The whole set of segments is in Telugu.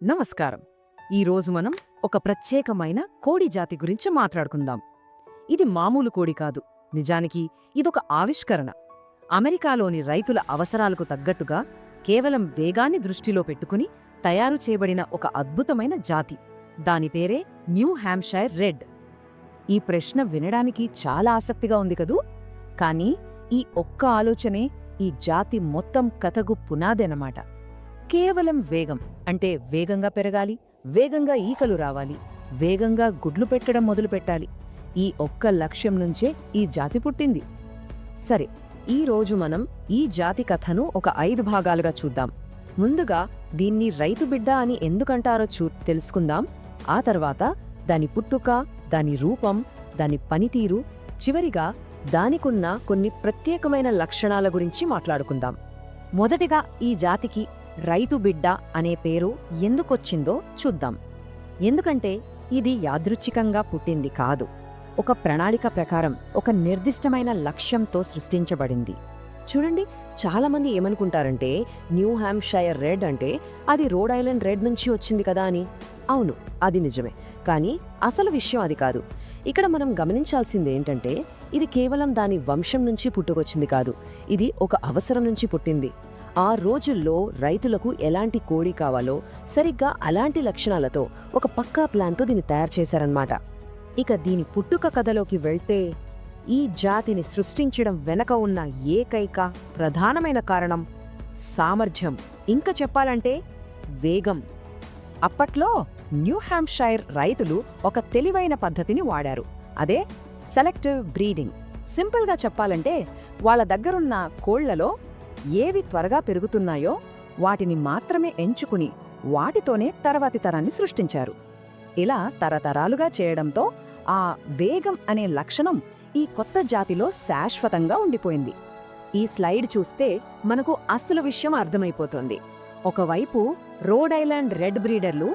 నమస్కారం. ఈరోజు మనం ఒక ప్రత్యేకమైన కోడి జాతి గురించి మాట్లాడుకుందాం. ఇది మామూలు కోడి కాదు. నిజానికి ఇదొక ఆవిష్కరణ. అమెరికాలోని రైతుల అవసరాలకు తగ్గట్టుగా కేవలం వేగాన్ని దృష్టిలో పెట్టుకుని తయారు చేయబడిన ఒక అద్భుతమైన జాతి. దాని పేరే న్యూ హ్యాంప్షైర్ రెడ్. ఈ ప్రశ్న వినడానికి చాలా ఆసక్తిగా ఉంది కదూ. కానీ ఈ ఒక్క ఆలోచనే ఈ జాతి మొత్తం కథకు పునాదెనమాట. కేవలం వేగం అంటే వేగంగా పెరగాలి, వేగంగా ఈకలు రావాలి, వేగంగా గుడ్లు పెట్టడం మొదలుపెట్టాలి. ఈ ఒక్క లక్ష్యం నుంచే ఈ జాతి పుట్టింది. సరే, ఈరోజు మనం ఈ జాతి కథను ఒక 5 భాగాలుగా చూద్దాం. ముందుగా దీన్ని రైతు బిడ్డ అని ఎందుకంటారో తెలుసుకుందాం. ఆ తర్వాత దాని పుట్టుక, దాని రూపం, దాని పనితీరు, చివరిగా దానికున్న కొన్ని ప్రత్యేకమైన లక్షణాల గురించి మాట్లాడుకుందాం. మొదటిగా ఈ జాతికి రైతు బిడ్డ అనే పేరు ఎందుకొచ్చిందో చూద్దాం. ఎందుకంటే ఇది యాదృచ్ఛికంగా పుట్టింది కాదు. ఒక ప్రణాళిక ప్రకారం ఒక నిర్దిష్టమైన లక్ష్యంతో సృష్టించబడింది. చూడండి, చాలామంది ఏమనుకుంటారంటే న్యూ హ్యాంప్షైర్ రెడ్ అంటే అది రోడ్ ఐలాండ్ రెడ్ నుంచి వచ్చింది కదా అని. అవును, అది నిజమే. కానీ అసలు విషయం అది కాదు. ఇక్కడ మనం గమనించాల్సింది ఏంటంటే ఇది కేవలం దాని వంశం నుంచి పుట్టుకొచ్చింది కాదు. ఇది ఒక అవసరం నుంచి పుట్టింది. ఆ రోజుల్లో రైతులకు ఎలాంటి కోడి కావాలో సరిగ్గా అలాంటి లక్షణాలతో ఒక పక్కా ప్లాన్తో దీన్ని తయారు చేశారన్నమాట. ఇక దీని పుట్టుక కథలోకి వెళ్తే ఈ జాతిని సృష్టించడం వెనక ఉన్న ఏకైక ప్రధానమైన కారణం సామర్థ్యం. ఇంకా చెప్పాలంటే వేగం. అప్పట్లో న్యూ హ్యాంప్షైర్ రైతులు ఒక తెలివైన పద్ధతిని వాడారు. అదే సెలెక్టివ్ బ్రీడింగ్. సింపుల్గా చెప్పాలంటే వాళ్ళ దగ్గరున్న కోళ్లలో ఏవి త్వరగా పెరుగుతున్నాయో వాటిని మాత్రమే ఎంచుకుని వాటితోనే తర్వాతి తరాన్ని సృష్టించారు. ఇలా తరతరాలుగా చేయడంతో ఆ వేగం అనే లక్షణం ఈ కొత్త జాతిలో శాశ్వతంగా ఉండిపోయింది. ఈ స్లైడ్ చూస్తే మనకు అసలు విషయం అర్థమైపోతుంది. ఒకవైపు రోడ్ ఐలాండ్ రెడ్ బ్రీడర్లు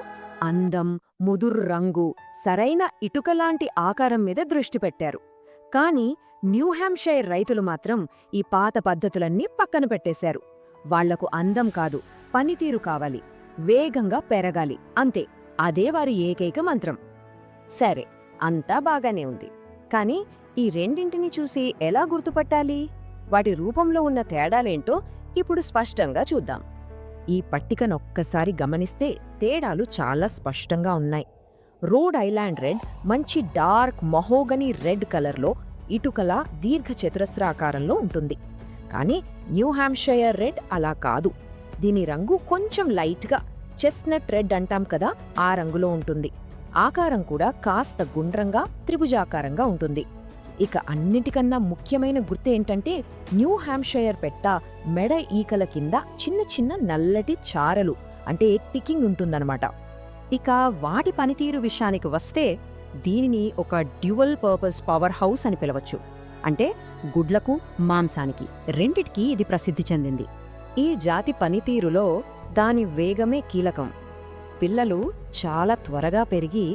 అందం, ముదురు రంగు, సరైన ఇటుకలాంటి ఆకారం మీద దృష్టి పెట్టారు. కానీ న్యూ హ్యాంప్షైర్ రైతులు మాత్రం ఈ పాత పద్ధతులన్నీ పక్కన పెట్టేశారు. వాళ్లకు అందం కాదు, పనితీరు కావాలి, వేగంగా పెరగాలి, అంతే. అదే వారి ఏకైక మంత్రం. సరే, అంతా బాగానే ఉంది. కానీ ఈ రెండింటిని చూసి ఎలా గుర్తుపట్టాలి? వాటి రూపంలో ఉన్న తేడాలేంటో ఇప్పుడు స్పష్టంగా చూద్దాం. ఈ పట్టికనొక్కసారి గమనిస్తే తేడాలు చాలా స్పష్టంగా ఉన్నాయి. రోడ్ ఐలాండ్ రెడ్ మంచి డార్క్ మహోగనీ రెడ్ కలర్లో ఇటుకల దీర్ఘ చతురస్రాకారంలో ఉంటుంది. కానీ న్యూ హ్యాంప్షైర్ రెడ్ అలా కాదు. దీని రంగు కొంచెం లైట్గా చెస్ట్నట్ రెడ్ అంటాం కదా, ఆ రంగులో ఉంటుంది. ఆకారం కూడా కాస్త గుండ్రంగా త్రిభుజాకారంగా ఉంటుంది. ఇక అన్నిటికన్నా ముఖ్యమైన గుర్తు ఏంటంటే న్యూ హ్యాంప్షైర్ పెట్ట మెడ ఈకల కింద చిన్న చిన్న నల్లటి చారలు, అంటే టికింగ్ ఉంటుందన్నమాట. ఇక వాటి పనితీరు విషయానికి వస్తే దీనిని ఒక డ్యువల్ పర్పస్ పవర్ హౌస్ అని పిలవచ్చు. అంటే గుడ్లకు, మాంసానికి రెండిటికీ ఇది ప్రసిద్ధి చెందింది. ఈ జాతి పనితీరులో దాని వేగమే కీలకం. పిల్లలు చాలా త్వరగా పెరిగి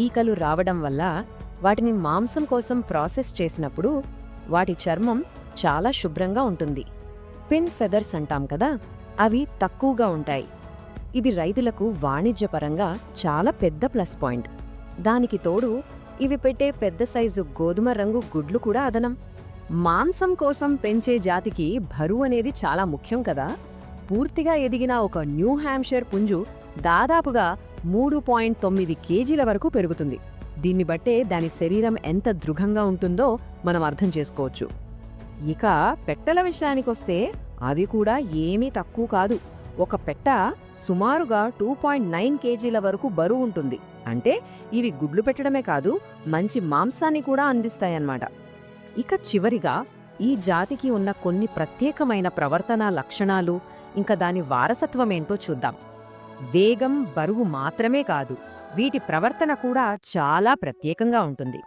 ఈకలు రావడం వల్ల వాటిని మాంసం కోసం ప్రాసెస్ చేసినప్పుడు వాటి చర్మం చాలా శుభ్రంగా ఉంటుంది. పిన్ ఫెదర్స్ అంటాం కదా, అవి తక్కువగా ఉంటాయి. ఇది రైతులకు వాణిజ్యపరంగా చాలా పెద్ద ప్లస్ పాయింట్. దానికి తోడు ఇవి పెట్టే పెద్ద సైజు గోధుమ రంగు గుడ్లు కూడా అదనం. మాంసం కోసం పెంచే జాతికి బరువు అనేది చాలా ముఖ్యం కదా. పూర్తిగా ఎదిగిన ఒక న్యూ హ్యాంప్షైర్ పుంజు దాదాపుగా 3.9 కేజీల వరకు పెరుగుతుంది. దీన్ని బట్టే దాని శరీరం ఎంత దృఢంగా ఉంటుందో మనం అర్థం చేసుకోవచ్చు. ఇక పెట్టెల విషయానికొస్తే అవి కూడా ఏమీ తక్కువ కాదు. ఒక పెట్ట సుమారుగా 2.9 కేజీల వరకు బరువు ఉంటుంది. అంటే ఇవి గుడ్లు పెట్టడమే కాదు, మంచి మాంసాన్ని కూడా అందిస్తాయన్నమాట. ఇక చివరిగా ఈ జాతికి ఉన్న కొన్ని ప్రత్యేకమైన ప్రవర్తనా లక్షణాలు, ఇంకా దాని వారసత్వమేంటో చూద్దాం. వేగం, బరువు మాత్రమే కాదు, వీటి ప్రవర్తన కూడా చాలా ప్రత్యేకంగా ఉంటుంది.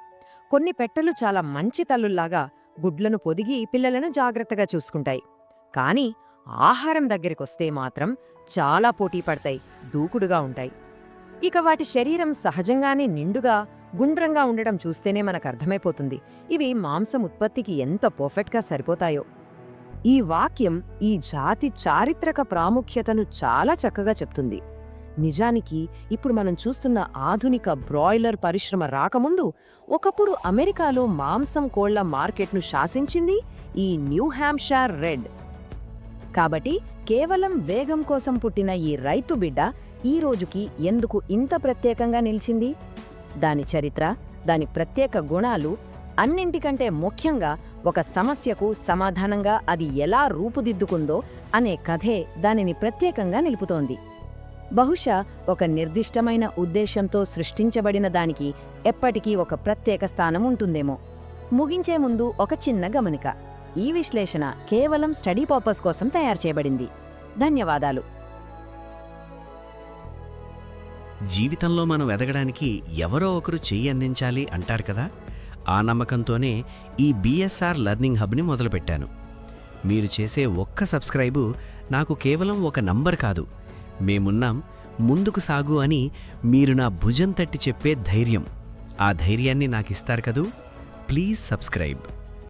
కొన్ని పెట్టెలు చాలా మంచి తల్లుల్లాగా గుడ్లను పొదిగి పిల్లలను జాగ్రత్తగా చూసుకుంటాయి. కానీ ఆహారం దగ్గరికొస్తే మాత్రం చాలా పోటీ పడతాయి, దూకుడుగా ఉంటాయి. ఇక వాటి శరీరం సహజంగానే నిండుగా, గుండ్రంగా ఉండడం చూస్తేనే మనకర్థమైపోతుంది ఇవి మాంసం ఉత్పత్తికి ఎంత పర్ఫెక్ట్గా సరిపోతాయో. ఈ వాక్యం ఈ జాతి చారిత్రక ప్రాముఖ్యతను చాలా చక్కగా చెప్తుంది. నిజానికి ఇప్పుడు మనం చూస్తున్న ఆధునిక బ్రాయిలర్ పరిశ్రమ రాకముందు ఒకప్పుడు అమెరికాలో మాంసం కోళ్ల మార్కెట్ను శాసించింది ఈ న్యూ హ్యాంప్షైర్ రెడ్. కాబట్టి కేవలం వేగం కోసం పుట్టిన ఈ రైతు బిడ్డ ఈ రోజుకి ఎందుకు ఇంత ప్రత్యేకంగా నిలిచింది? దాని చరిత్ర, దాని ప్రత్యేక గుణాలు, అన్నింటికంటే ముఖ్యంగా ఒక సమస్యకు సమాధానంగా అది ఎలా రూపుదిద్దుకుందో అనే కథే దానిని ప్రత్యేకంగా నిలుపుతోంది. బహుశా ఒక నిర్దిష్టమైన ఉద్దేశంతో సృష్టించబడిన దానికి ఎప్పటికీ ఒక ప్రత్యేక స్థానం ఉంటుందేమో. ముగించే ముందు ఒక చిన్న గమనిక. ఈ విశ్లేషణ కేవలం స్టడీ పర్పస్ కోసం తయారు చేయబడింది. ధన్యవాదాలు. జీవితంలో మనం ఎదగడానికి ఎవరో ఒకరు చెయ్యి అందించాలి అంటారు కదా, ఆ నమ్మకంతోనే ఈ బీఎస్ఆర్ లెర్నింగ్ హబ్ని మొదలుపెట్టాను. మీరు చేసే ఒక్క సబ్స్క్రైబు నాకు కేవలం ఒక నంబర్ కాదు, మేమున్నాం, ముందుకు సాగు అని మీరు నా భుజం తట్టి చెప్పే ధైర్యం. ఆ ధైర్యాన్ని నాకిస్తారు కదూ. Please subscribe.